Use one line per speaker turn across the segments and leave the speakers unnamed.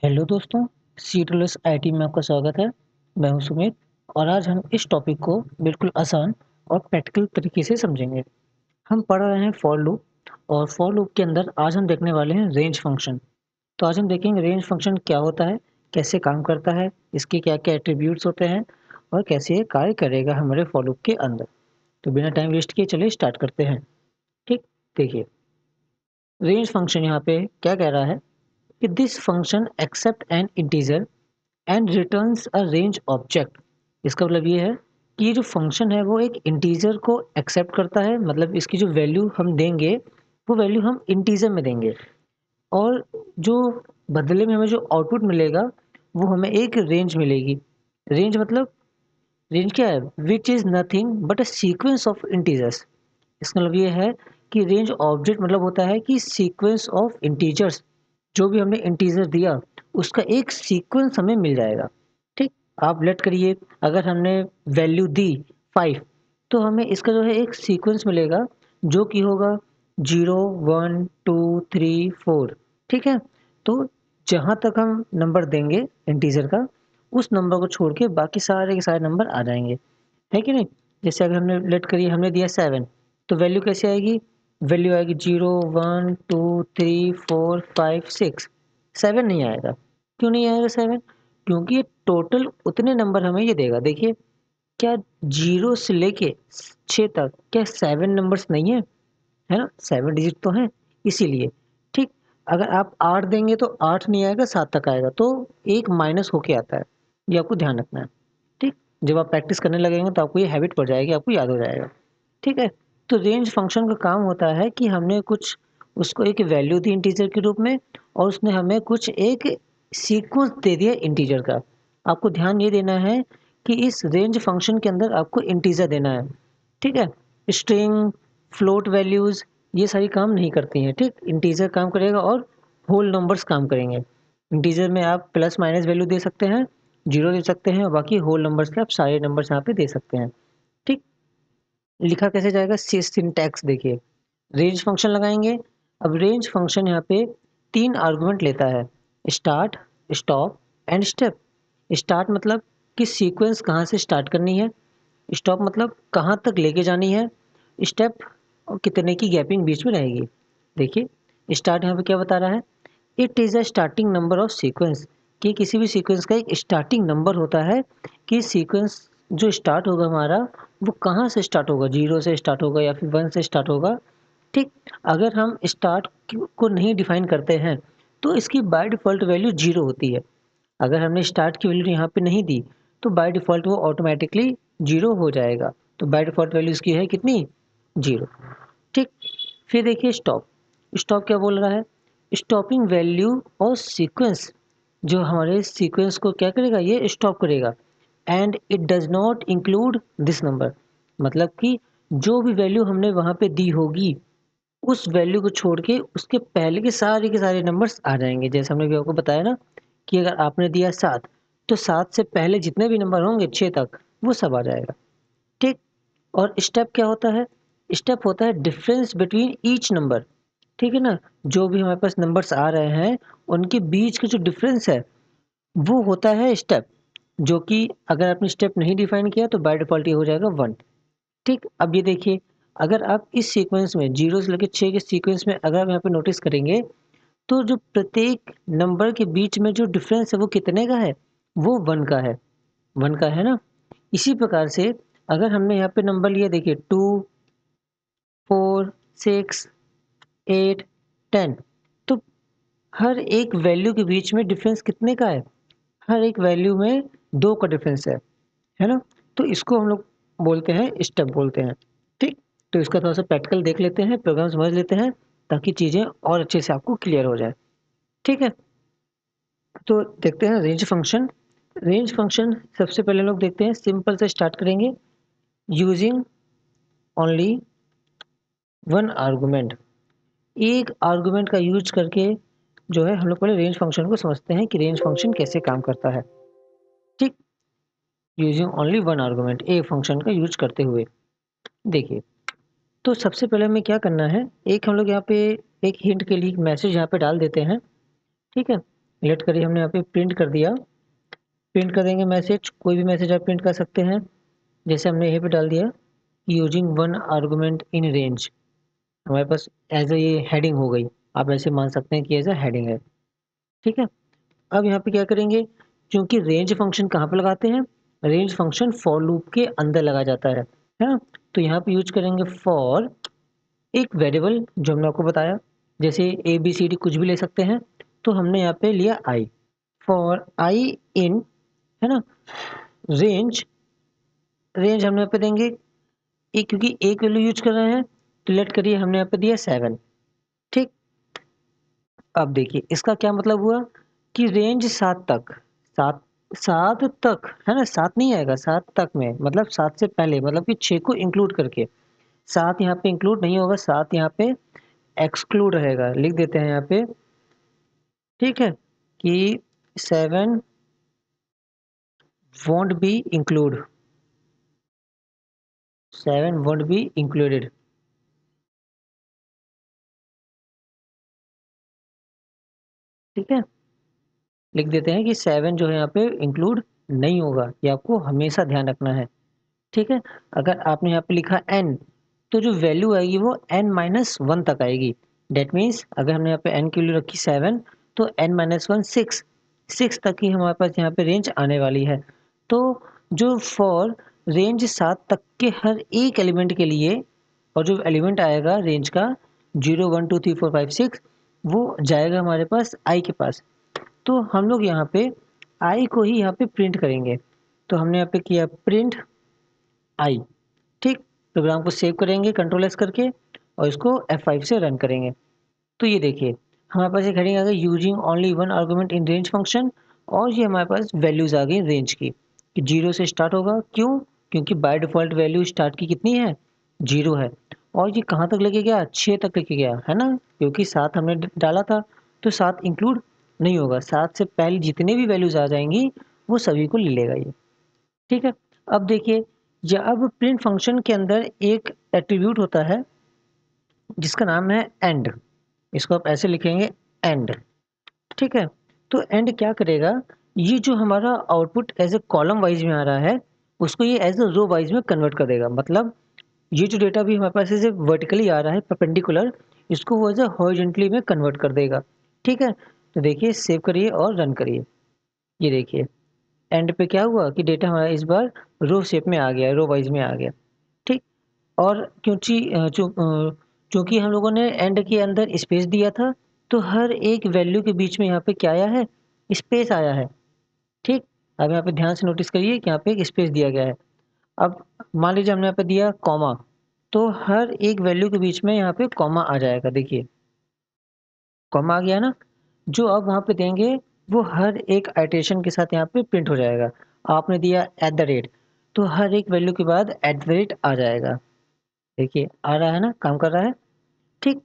Hello दोस्तों, सीटलेस IT में आपका स्वागत है। मैं हूं सुमित और आज हम इस टॉपिक को बिल्कुल आसान और प्रैक्टिकल तरीके से समझेंगे। हम पढ़ रहे हैं फॉर लूप और फॉर लूप के अंदर आज हम देखने वाले हैं रेंज फंक्शन। तो आज हम देखेंगे रेंज फंक्शन क्या होता है, कैसे काम करता है, इसके क्या-क्या एट्रीब्यूट्स होते हैं और कैसे ये कार्य करेगा हमारे फॉर लूप के अंदर। तो बिना टाइम वेस्ट किए चलिए स्टार्ट करते हैं। ठीक, देखिए रेंज फंक्शन यहाँ पे क्या कह रहा है कि this function accept an integer and returns a range object. इसका मतलब ये है कि ये जो फंक्शन है वो एक इंटीजर को एक्सेप्ट करता है, मतलब इसकी जो वैल्यू हम देंगे वो वैल्यू हम इंटीजर में देंगे और जो बदले में हमें जो आउटपुट मिलेगा वो हमें एक रेंज मिलेगी। रेंज मतलब रेंज क्या है, which is nothing but a sequence of integers. इसका मतलब ये है कि रेंज ऑब्जेक्ट मतलब होता है कि सीक्वेंस ऑफ इंटीजर्स, जो भी हमने इंटीजर दिया उसका एक सीक्वेंस हमें मिल जाएगा। ठीक, आप लेट करिए, अगर हमने वैल्यू दी 5 तो हमें इसका जो है एक सीक्वेंस मिलेगा जो कि होगा 0 1 2 3 4। ठीक है, तो जहाँ तक हम नंबर देंगे इंटीजर का उस नंबर को छोड़ के बाकी सारे के सारे नंबर आ जाएंगे, है कि नहीं। जैसे अगर हमने लेट करिए हमने दिया 7 तो वैल्यू कैसे आएगी, वैल्यू आएगी 0 1 2 3 4 5 6। 7 नहीं आएगा। क्यों नहीं आएगा 7? क्योंकि ये टोटल उतने नंबर हमें ये देगा। देखिए, क्या 0 से लेके 6 तक क्या 7 नंबर्स नहीं है, है ना? 7 डिजिट तो हैं, इसीलिए। ठीक, अगर आप 8 देंगे तो 8 नहीं आएगा, 7 तक आएगा, तो एक माइनस होके आता है। ये आपको ध्यान रखना है। ठीक, जब आप प्रैक्टिस करने लगेंगे तो आपको ये हैबिट पड़ जाएगी, आपको याद हो जाएगा। ठीक है, तो रेंज फंक्शन का काम होता है कि हमने कुछ उसको एक वैल्यू दी इंटीजर के रूप में और उसने हमें कुछ एक सीक्वेंस दे दिया इंटीजर का। आपको ध्यान ये देना है कि इस रेंज फंक्शन के अंदर आपको इंटीजर देना है। ठीक है, स्ट्रिंग, फ्लोट वैल्यूज ये सारी काम नहीं करती हैं। ठीक, इंटीजर काम करेगा और होल नंबर्स काम करेंगे। इंटीजर में आप प्लस माइनस वैल्यू दे सकते हैं, जीरो दे सकते हैं और बाकी होल नंबर्स के आप सारे नंबर्स यहाँ पे दे सकते हैं। ठीक, लिखा कैसे जाएगा, सिंटैक्स देखिए। रेंज फंक्शन लगाएंगे। अब रेंज फंक्शन यहाँ पे 3 आर्गुमेंट लेता है, start, stop and step. Start मतलब कि सीक्वेंस कहाँ से स्टार्ट करनी है, स्टॉप मतलब कहाँ तक लेके जानी है, स्टेप और कितने की गैपिंग बीच में रहेगी। देखिए स्टार्ट यहाँ पे क्या बता रहा है, it is a starting number of sequence, कि किसी भी सीक्वेंस का एक स्टार्टिंग नंबर होता है कि सीक्वेंस जो स्टार्ट होगा हमारा वो कहाँ से स्टार्ट होगा, 0 से स्टार्ट होगा या फिर 1 से स्टार्ट होगा। ठीक, अगर हम स्टार्ट को नहीं डिफाइन करते हैं तो इसकी बाय डिफ़ॉल्ट वैल्यू 0 होती है। अगर हमने स्टार्ट की वैल्यू यहाँ पे नहीं दी तो बाय डिफ़ॉल्ट वो ऑटोमेटिकली 0 हो जाएगा। तो बाय डिफ़ॉल्ट वैल्यू इसकी है कितनी, 0। ठीक, फिर देखिए स्टॉप। स्टॉप क्या बोल रहा है, स्टॉपिंग वैल्यू और सीक्वेंस, जो हमारे सीक्वेंस को क्या करेगा, ये स्टॉप करेगा। And it does not include this number, मतलब कि जो भी वैल्यू हमने वहाँ पे दी होगी उस वैल्यू को छोड़ के उसके पहले के सारे नंबर्स आ जाएंगे। जैसे हमने भी आपको बताया ना कि अगर आपने दिया 7 तो 7 से पहले जितने भी नंबर होंगे 6 तक वो सब आ जाएगा। ठीक, और स्टेप क्या होता है, स्टेप होता है डिफरेंस बिटवीन ईच नंबर। ठीक है ना, जो भी हमारे पास नंबर्स आ रहे हैं उनके बीच का जो डिफरेंस है वो होता है स्टेप, जो कि अगर आपने स्टेप नहीं डिफाइन किया तो बाय डिफ़ॉल्ट ये हो जाएगा 1। ठीक, अब ये देखिए, अगर आप इस सीक्वेंस में 0 से लेके 6 के सीक्वेंस में अगर आप यहाँ पे नोटिस करेंगे तो जो प्रत्येक नंबर के बीच में जो डिफरेंस है वो कितने का है, वो 1 का है। 1 का है ना। इसी प्रकार से अगर हमने यहाँ पे नंबर लिया, देखिए 2 4 6 8 10, तो हर एक वैल्यू के बीच में डिफरेंस कितने का है, हर एक वैल्यू में 2 का डिफरेंस है ना। तो इसको हम लोग बोलते हैं स्टेप बोलते हैं। ठीक, तो इसका थोड़ा सा प्रैक्टिकल देख लेते हैं, प्रोग्राम समझ लेते हैं ताकि चीज़ें और अच्छे से आपको क्लियर हो जाए। ठीक है, तो देखते हैं रेंज फंक्शन। रेंज फंक्शन सबसे पहले लोग देखते हैं, सिंपल से स्टार्ट करेंगे, यूजिंग ओनली वन आर्गुमेंट। एक आर्गुमेंट का यूज करके जो है हम लोग पहले रेंज फंक्शन को समझते हैं कि रेंज फंक्शन कैसे काम करता है। ठीक, यूजिंग ओनली वन आर्गुमेंट, एक फंक्शन का यूज करते हुए। देखिए, तो सबसे पहले हमें क्या करना है, एक हम लोग यहाँ पे एक हिंट के लिए मैसेज यहाँ पे डाल देते हैं। ठीक है, लेट करिए हमने यहाँ पे प्रिंट कर दिया। प्रिंट कर देंगे मैसेज, कोई भी मैसेज आप प्रिंट कर सकते हैं। जैसे हमने यहीं पे डाल दिया using one argument in range, हमारे पास एज ए ये हेडिंग हो गई। आप ऐसे मान सकते हैं कि एज ए हेडिंग है। ठीक है, अब यहाँ पे क्या करेंगे, क्योंकि रेंज फंक्शन कहाँ पे लगाते हैं, रेंज फंक्शन फॉर लूप के अंदर लगा जाता है ना। तो यहाँ पे यूज करेंगे फॉर एक वेरिएबल जो हमने आपको बताया, जैसे ए बी सी डी कुछ भी ले सकते हैं। तो हमने यहाँ पे लिया आई, फॉर आई इन, है ना, रेंज। रेंज हम यहाँ पे देंगे एक, क्योंकि एक वैल्यू यूज कर रहे हैं तो लेट करिए हमने यहाँ पे दिया 7। ठीक, अब देखिए इसका क्या मतलब हुआ कि रेंज 7 तक, 7 7 तक, है ना, 7 नहीं आएगा, 7 तक में मतलब 7 से पहले, मतलब कि 6 को इंक्लूड करके। 7 यहाँ पे इंक्लूड नहीं होगा, 7 यहाँ पे एक्सक्लूड रहेगा। लिख देते हैं यहाँ पे, ठीक है, कि 7 won't be include, 7 won't be included. ठीक है, लिख देते हैं कि 7 जो है यहाँ पे इंक्लूड नहीं होगा, ये आपको हमेशा ध्यान रखना है। ठीक है, अगर आपने यहाँ पे लिखा n, तो जो वैल्यू आएगी वो n-1 तक आएगी। डेट मीन्स अगर हमने यहाँ पे n की वैल्यू रखी 7, तो n-1 6 तक ही हमारे पास यहाँ पे रेंज आने वाली है। तो जो फॉर रेंज 7 तक के हर एक एलिमेंट के लिए, और जो एलिमेंट आएगा रेंज का 0 1 2 3 4 5 6, वो जाएगा हमारे पास i के पास। तो हम लोग यहाँ पे i को ही यहाँ पे प्रिंट करेंगे। तो हमने यहाँ पे किया प्रिंट आई। ठीक, प्रोग्राम को सेव करेंगे कंट्रोल एस करके और इसको F5 से रन करेंगे। तो ये देखिए हमारे पास एक हेडिंग आ गई using only one argument in range function, और ये हमारे पास वैल्यूज आ गई रेंज की कि 0 से स्टार्ट होगा। क्यों, क्योंकि बाय डिफॉल्ट वैल्यू स्टार्ट की कितनी है, 0 है। और ये कहाँ तक लेके गया, 6 तक लेके गया, है ना, क्योंकि 7 हमने डाला था तो 7 इंक्लूड नहीं होगा। 7 से पहले जितने भी वैल्यूज आ जाएंगी वो सभी को ले लेगा ये। ठीक है, अब देखिए, या अब प्रिंट फंक्शन के अंदर एक एट्रीब्यूट होता है जिसका नाम है एंड। इसको आप ऐसे लिखेंगे एंड। ठीक है, तो एंड क्या करेगा, ये जो हमारा output as a column wise में आ रहा है उसको ये एज ए रो वाइज में कन्वर्ट कर देगा। मतलब ये जो डेटा भी हमारे पास ऐसे वर्टिकली आ रहा है परपेंडिकुलर, इसको वो एज ए हॉरिजॉन्टली में कन्वर्ट कर देगा। ठीक है, तो देखिए सेव करिए और रन करिए। ये देखिए एंड पे क्या हुआ कि डेटा हमारा इस बार रो शेप में आ गया, रो वाइज में आ गया। ठीक, और क्योंकि हम लोगों ने एंड के अंदर स्पेस दिया था, तो हर एक वैल्यू के बीच में यहाँ पे क्या आया है, स्पेस आया है। ठीक, अब यहाँ पे ध्यान से नोटिस करिए कि यहाँ पे एक स्पेस दिया गया है। अब मान लीजिए हमने यहाँ पे दिया कॉमा, तो हर एक वैल्यू के बीच में यहाँ पे कॉमा आ जाएगा। देखिए कॉमा आ गया ना, जो अब वहाँ पे देंगे वो हर एक आइटरेशन के साथ यहाँ पे प्रिंट हो जाएगा। आपने दिया एट द रेट, तो हर एक वैल्यू के बाद एट द रेट आ जाएगा। देखिए आ रहा है ना, काम कर रहा है। ठीक,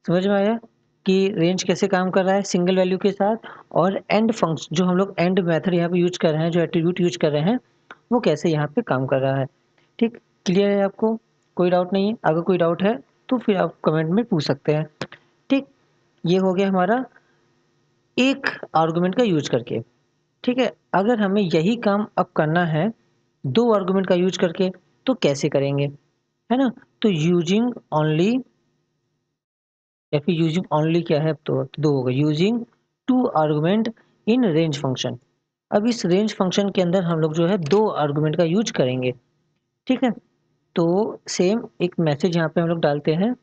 समझ में आया कि रेंज कैसे काम कर रहा है सिंगल वैल्यू के साथ, और एंड फंक्शन जो हम लोग एंड मेथड यहाँ पे यूज कर रहे हैं, जो एट्रीब्यूट यूज कर रहे हैं, वो कैसे यहाँ पे काम कर रहा है। ठीक, क्लियर है आपको, कोई डाउट नहीं है? अगर कोई डाउट है तो फिर आप कमेंट में पूछ सकते हैं। ठीक, ये हो गया हमारा एक आर्गुमेंट का यूज करके। ठीक है, अगर हमें यही काम अब करना है दो आर्गुमेंट का यूज करके, तो कैसे करेंगे, है ना। तो यूजिंग ओनली, या फिर यूजिंग ओनली क्या है, तो दो होगा, using two argument in range function. अब इस रेंज फंक्शन के अंदर हम लोग जो है दो आर्गुमेंट का यूज करेंगे। ठीक है, तो सेम एक मैसेज यहाँ पे हम लोग डालते हैं।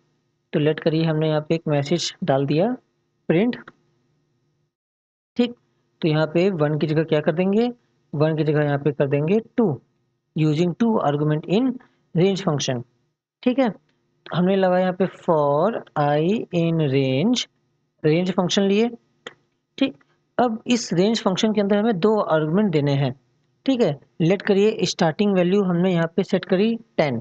तो लेट करिए हमने यहाँ पे एक मैसेज डाल दिया प्रिंट। ठीक, तो यहाँ पे 1 की जगह क्या कर देंगे, 1 की जगह यहाँ पे कर देंगे 2, using two argument in range function. ठीक है, हमने लगाया यहाँ पे for i in range, range function लिए। ठीक, अब इस रेंज फंक्शन के अंदर हमें दो आर्गुमेंट देने हैं। ठीक है, लेट करिए स्टार्टिंग वैल्यू हमने यहाँ पे सेट करी 10,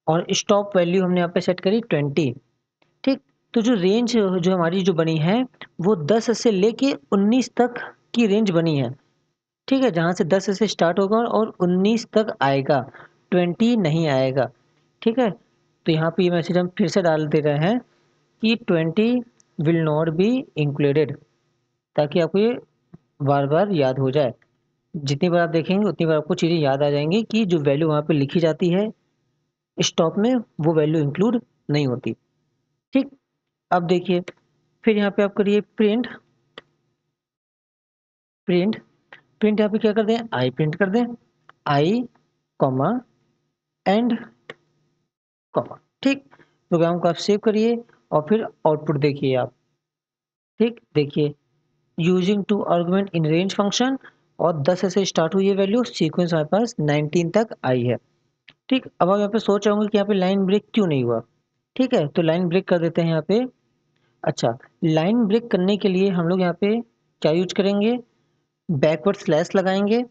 और स्टॉप वैल्यू हमने यहाँ पे सेट करी 20। ठीक, तो जो रेंज जो हमारी जो बनी है वो 10 से लेके 19 तक की रेंज बनी है। ठीक है, जहाँ से 10 से स्टार्ट होगा और 19 तक आएगा, 20 नहीं आएगा। ठीक है, तो यहाँ पे ये मैसेज हम फिर से डाल दे रहे हैं कि 20 विल नॉट बी इंक्लूडेड, ताकि आपको ये बार बार याद हो जाए। जितनी बार आप देखेंगे उतनी बार आपको चीज़ें याद आ जाएंगी कि जो वैल्यू वहाँ पे लिखी जाती है स्टॉप में, वो वैल्यू इंक्लूड नहीं होती। ठीक, अब देखिए, फिर यहाँ पे आप करिए प्रिंट। प्रिंट प्रिंट यहाँ पे क्या कर दें, आई प्रिंट कर दें, आई कॉमा एंड कॉमा। ठीक, प्रोग्राम को आप सेव करिए और फिर आउटपुट देखिए आप। ठीक, देखिए, using two argument in range function, और 10 से स्टार्ट हुई है वैल्यू, सीक्वेंस हमारे पास 19 तक आई है। ठीक, अब आप यहाँ पे सोच रहे होंगे कि यहाँ पे लाइन ब्रेक क्यों नहीं हुआ। ठीक है, तो लाइन ब्रेक कर देते हैं यहाँ पे। अच्छा, लाइन ब्रेक करने के लिए हम लोग यहाँ पे क्या यूज करेंगे, बैकवर्ड स्लैश लगाएंगे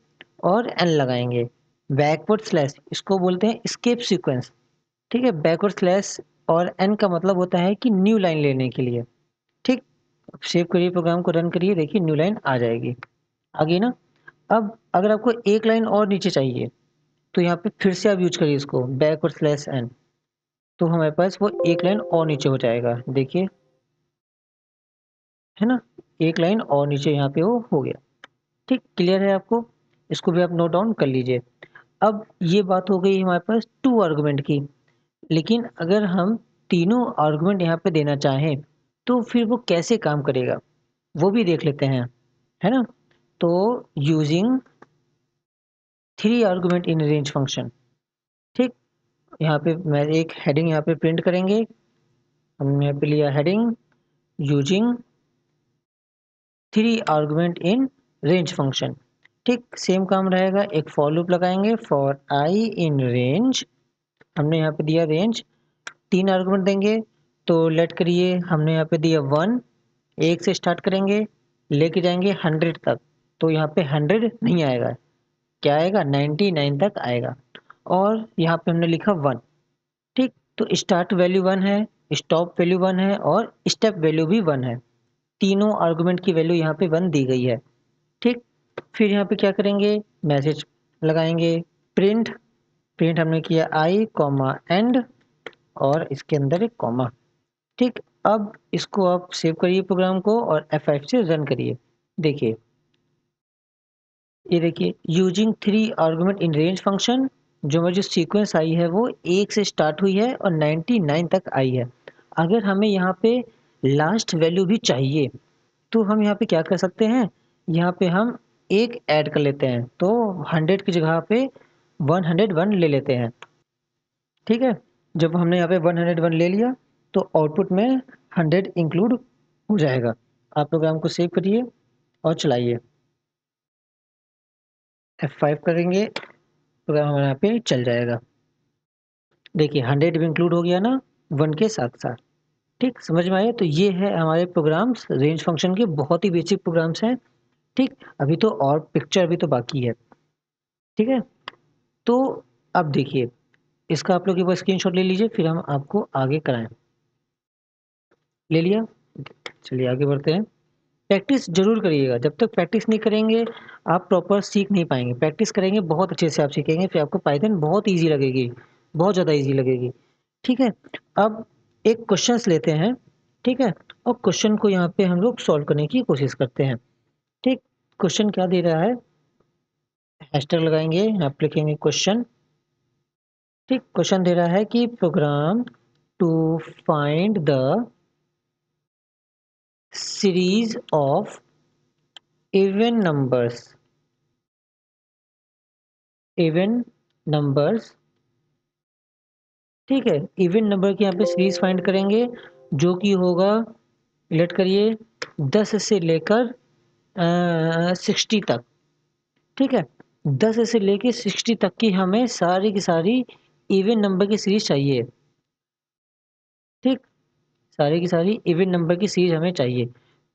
और एन लगाएंगे। बैकवर्ड स्लैश इसको बोलते हैं स्केप सीक्वेंस। ठीक है, बैकवर्ड स्लैश और एन का मतलब होता है कि न्यू लाइन लेने के लिए। ठीक, सेव करिए, प्रोग्राम को रन करिए, देखिए न्यू लाइन आ जाएगी, आ गई ना। अब अगर आपको एक लाइन और नीचे चाहिए तो यहाँ पे फिर से आप यूज करिए इसको, बैकवर्ड स्लैश एन, तो हमारे पास वो एक लाइन और नीचे हो जाएगा, देखिए, है ना, एक लाइन और नीचे यहाँ पे वो हो गया। ठीक, क्लियर है आपको, इसको भी आप नोट डाउन कर लीजिए। अब ये बात हो गई हमारे पास टू आर्गुमेंट की, लेकिन अगर हम तीनों आर्गुमेंट यहाँ पे देना चाहें तो फिर वो कैसे काम करेगा, वो भी देख लेते हैं, है ना। तो using three argument in range function. ठीक, यहाँ पे मैं एक हेडिंग यहाँ पे प्रिंट करेंगे, हमने यहाँ पे लिया heading using three argument in range function. ठीक, सेम काम रहेगा, एक फॉर लूप लगाएंगे फॉर आई इन रेंज, हमने यहाँ पे दिया रेंज, तीन आर्गुमेंट देंगे, तो लेट करिए हमने यहाँ पे दिया 1, एक से स्टार्ट करेंगे लेके जाएंगे 100 तक, तो यहाँ पे 100 नहीं आएगा, क्या आएगा 99 तक आएगा, और यहाँ पे हमने लिखा 1। ठीक, तो स्टार्ट वैल्यू 1 है, स्टॉप वैल्यू 1 है और स्टेप वैल्यू भी 1 है, तीनों आर्गुमेंट की वैल्यू यहाँ पे 1 दी गई है। ठीक, फिर यहाँ पे क्या करेंगे, मैसेज लगाएंगे, प्रिंट। प्रिंट हमने किया आई कॉमा एंड और इसके अंदर एक कॉमा। ठीक, अब इसको आप सेव करिए प्रोग्राम को और F5 से रन करिए, देखिए, ये देखिए, using three argument in range function, जो हमारी जो सीक्वेंस आई है वो 1 से स्टार्ट हुई है और 99 तक आई है। अगर हमें यहाँ पे लास्ट वैल्यू भी चाहिए तो हम यहाँ पे क्या कर सकते हैं, यहाँ पे हम एक ऐड कर लेते हैं, तो 100 की जगह पे 101 ले लेते हैं। ठीक है, जब हमने यहाँ पे 101 ले लिया तो आउटपुट में 100 इंक्लूड हो जाएगा। आप प्रोग्राम को सेव करिए और चलाइए, F5 करेंगे, प्रोग्राम हमारे यहाँ पे चल जाएगा। देखिए 100 भी इंक्लूड हो गया ना 1 के साथ साथ। ठीक, समझ में आया, तो ये है हमारे प्रोग्राम्स रेंज फंक्शन के, बहुत ही बेसिक प्रोग्राम्स हैं। ठीक, अभी तो और पिक्चर भी तो बाकी है। ठीक है, तो अब देखिए, इसका आप लोग एक बार स्क्रीनशॉट ले लीजिए, फिर हम आपको आगे कराएं। ले लिया, चलिए आगे बढ़ते हैं। प्रैक्टिस जरूर करिएगा, जब तक प्रैक्टिस नहीं करेंगे आप प्रॉपर सीख नहीं पाएंगे। प्रैक्टिस करेंगे बहुत अच्छे से आप सीखेंगे, फिर आपको पाइथन बहुत इजी लगेगी, बहुत ज़्यादा इजी लगेगी। ठीक है, अब एक क्वेश्चंस लेते हैं। ठीक है, और क्वेश्चन को यहाँ पे हम लोग सॉल्व करने की कोशिश करते हैं। ठीक, क्वेश्चन क्या दे रहा है, हैशटैग लगाएंगे, यहाँ पे लिखेंगे क्वेश्चन। ठीक, क्वेश्चन दे रहा है कि program to find the series of even numbers, even numbers. ठीक है, इवन नंबर की यहाँ पे सीरीज फाइंड करेंगे, जो कि होगा, लेट करिए, 10 से लेकर 60 तक। ठीक है, 10 से लेकर 60 तक की हमें सारी की सारी इवन नंबर की सीरीज चाहिए। ठीक, सारी की सारी इवन नंबर की सीरीज हमें चाहिए,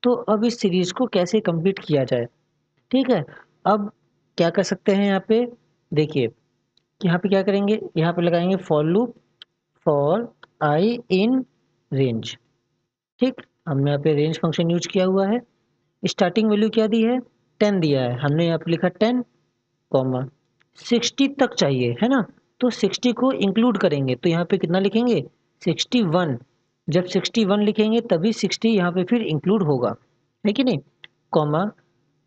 तो अब इस सीरीज को कैसे कंप्लीट किया जाए। ठीक है, अब क्या कर सकते हैं यहाँ पे, देखिए, यहाँ पे क्या करेंगे, यहाँ पे लगाएंगे for loop for i in range. ठीक, हमने यहाँ पे रेंज फंक्शन यूज किया हुआ है। स्टार्टिंग वैल्यू क्या दी है, 10 दिया है, हमने यहाँ पे लिखा 10 कॉमा 60 तक चाहिए, है ना, तो 60 को इंक्लूड करेंगे, तो यहाँ पे कितना लिखेंगे, 61। जब 61 लिखेंगे तभी 60 यहाँ पे फिर इंक्लूड होगा, है कि नहीं, कॉमा।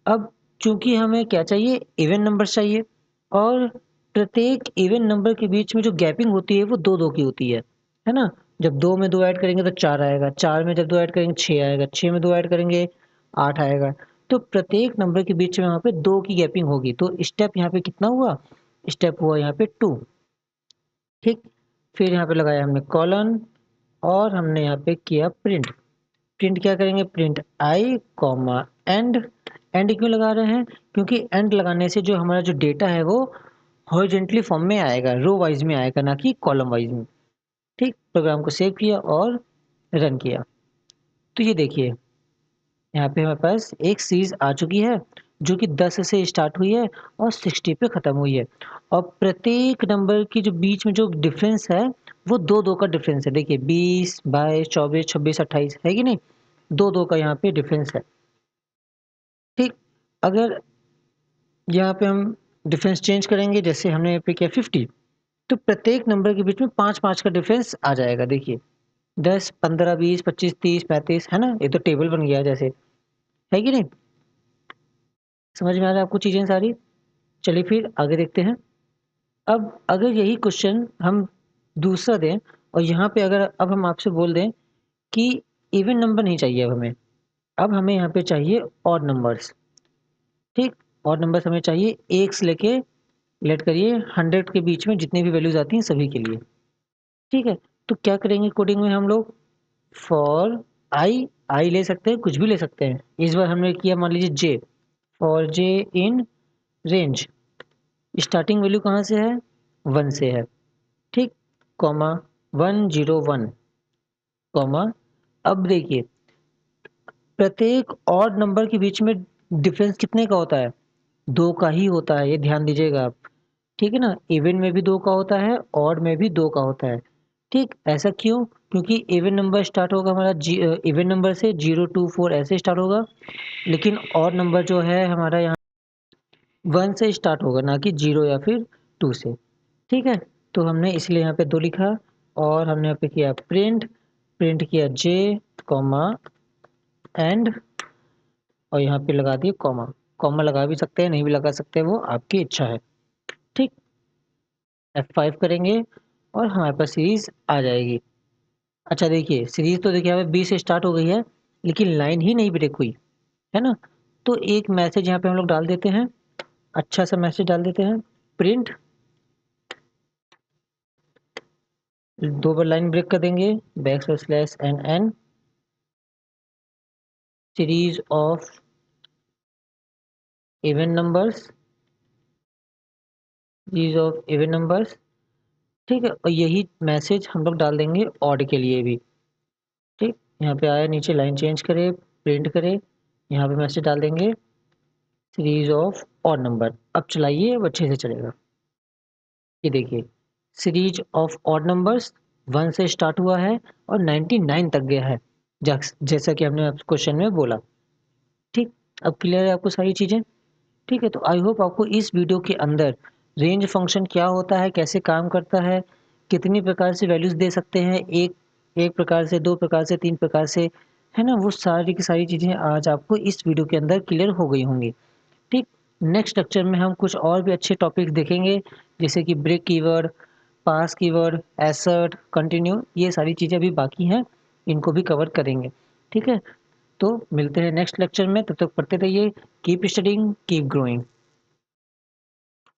अब चूँकि हमें क्या चाहिए, इवन नंबर्स चाहिए और प्रत्येक इवन नंबर के बीच में जो गैपिंग होती है वो 2-2 की होती है ना? जब 2 में 2 ऐड करेंगे तो 4 आएगा, 4 में जब 2 ऐड करेंगे 6 आएगा, 6 में 2 ऐड करेंगे 8 आएगा। तो प्रत्येक नंबर के बीच में वहाँ पे 2 की गैपिंग होगी, तो स्टेप यहाँ पे कितना हुआ? स्टेप हुआ यहाँ पे 2, ठीक? फिर यहाँ पे लगाया हमने कोलन और हमने यहाँ पे किया प्रिंट। प्रिंट क्या करेंगे? Print I comma and. And क्यों लगा रहे हैं? क्योंकि एंड लगाने से जो हमारा जो डेटा है वो हॉरिजॉन्टली फॉर्म में आएगा, रो वाइज में आएगा, ना कि कॉलम वाइज में। ठीक, प्रोग्राम को सेव किया और रन किया। तो ये देखिए यहाँ पे हमारे पास एक सीरीज आ चुकी है जो कि 10 से स्टार्ट हुई है और 60 पे ख़त्म हुई है। और प्रत्येक नंबर की जो बीच में जो डिफरेंस है वो 2-2 का डिफरेंस है। देखिए 20, 22, 24, 26, 28 है कि नहीं? 2-2 का यहाँ पे डिफरेंस है। ठीक, अगर यहाँ पे हम डिफरेंस चेंज करेंगे, जैसे हमने यहाँ पे किया 50, तो प्रत्येक नंबर के बीच में 5-5 का डिफरेंस आ जाएगा। देखिए 10, 15, 20, 25, 30, 35 है ना? ये तो टेबल बन गया जैसे, है कि नहीं? समझ में आ रहा है आपको चीज़ें सारी? चलिए फिर आगे देखते हैं। अब अगर यही क्वेश्चन हम दूसरा दें और यहाँ पे अगर अब हम आपसे बोल दें कि इवन नंबर नहीं चाहिए अब हमें यहाँ पे चाहिए ऑड नंबर्स। ठीक, ऑड नंबर्स हमें चाहिए 1 से लेके लेट करिए 100 के बीच में जितनी भी वैल्यूज़ आती हैं सभी के लिए। ठीक है, तो क्या करेंगे कोडिंग में हम लोग? फॉर आई ले सकते हैं, कुछ भी ले सकते हैं। इस बार हमने किया मान लीजिए J, for J in range. Starting value कहाँ से है? 1 से है। ठीक, कॉमा 101 कॉमा। अब देखिए प्रत्येक ऑड नंबर के बीच में डिफरेंस कितने का होता है? 2 का ही होता है, ये ध्यान दीजिएगा आप। ठीक है ना? इवन में भी 2 का होता है, ऑड में भी 2 का होता है। ठीक, ऐसा क्यों? क्योंकि इवन नंबर स्टार्ट होगा हमारा इवन नंबर से 0, 2, 4 ऐसे स्टार्ट होगा, लेकिन ऑड नंबर जो है हमारा यहाँ 1 से स्टार्ट होगा, ना कि 0 या फिर 2 से। ठीक है? तो हमने इसलिए यहाँ पे 2 लिखा और हमने यहाँ पे किया प्रिंट, प्रिंट किया जे कॉमा एंड और यहाँ पे लगा दिए कॉमा। कॉमा लगा भी सकते हैं, नहीं भी लगा सकते, वो आपकी इच्छा है। ठीक, F5 करेंगे और हमारे पास सीरीज़ आ जाएगी। अच्छा देखिए, सीरीज़ तो देखिए हमें 20 से स्टार्ट हो गई है, लेकिन लाइन ही नहीं ब्रेक हुई, है ना? तो एक मैसेज यहाँ पे हम लोग डाल देते हैं, अच्छा सा मैसेज डाल देते हैं, प्रिंट 2 बार लाइन ब्रेक कर देंगे, backslash n series of even numbers, series of even numbers. ठीक है? और यही मैसेज हम लोग डाल देंगे ऑड के लिए भी। ठीक, यहाँ पे आया नीचे लाइन चेंज करें, प्रिंट करें, यहाँ पे मैसेज डाल देंगे सीरीज ऑफ ऑड नंबर। अब चलाइए, अब अच्छे से चलेगा। ये देखिए सीरीज ऑफ ऑड नंबर्स 1 से स्टार्ट हुआ है और 99 तक गया है, जैसा कि हमने क्वेश्चन में बोला। ठीक, अब क्लियर है आपको सारी चीज़ें? ठीक है, तो आई होप आपको इस वीडियो के अंदर रेंज फंक्शन क्या होता है, कैसे काम करता है, कितनी प्रकार से वैल्यूज़ दे सकते हैं, एक एक प्रकार से, 2 प्रकार से, 3 प्रकार से, है ना? वो सारी की सारी चीज़ें आज आपको इस वीडियो के अंदर क्लियर हो गई होंगी। ठीक, नेक्स्ट लेक्चर में हम कुछ और भी अच्छे टॉपिक्स देखेंगे, जैसे कि ब्रेक कीवर्ड, पास कीवर्ड, एसर्ट, कंटिन्यू, ये सारी चीज़ें अभी बाकी हैं, इनको भी कवर करेंगे। ठीक है? तो मिलते हैं नेक्स्ट लेक्चर में, तब तक पढ़ते रहिए। Keep studying, keep growing.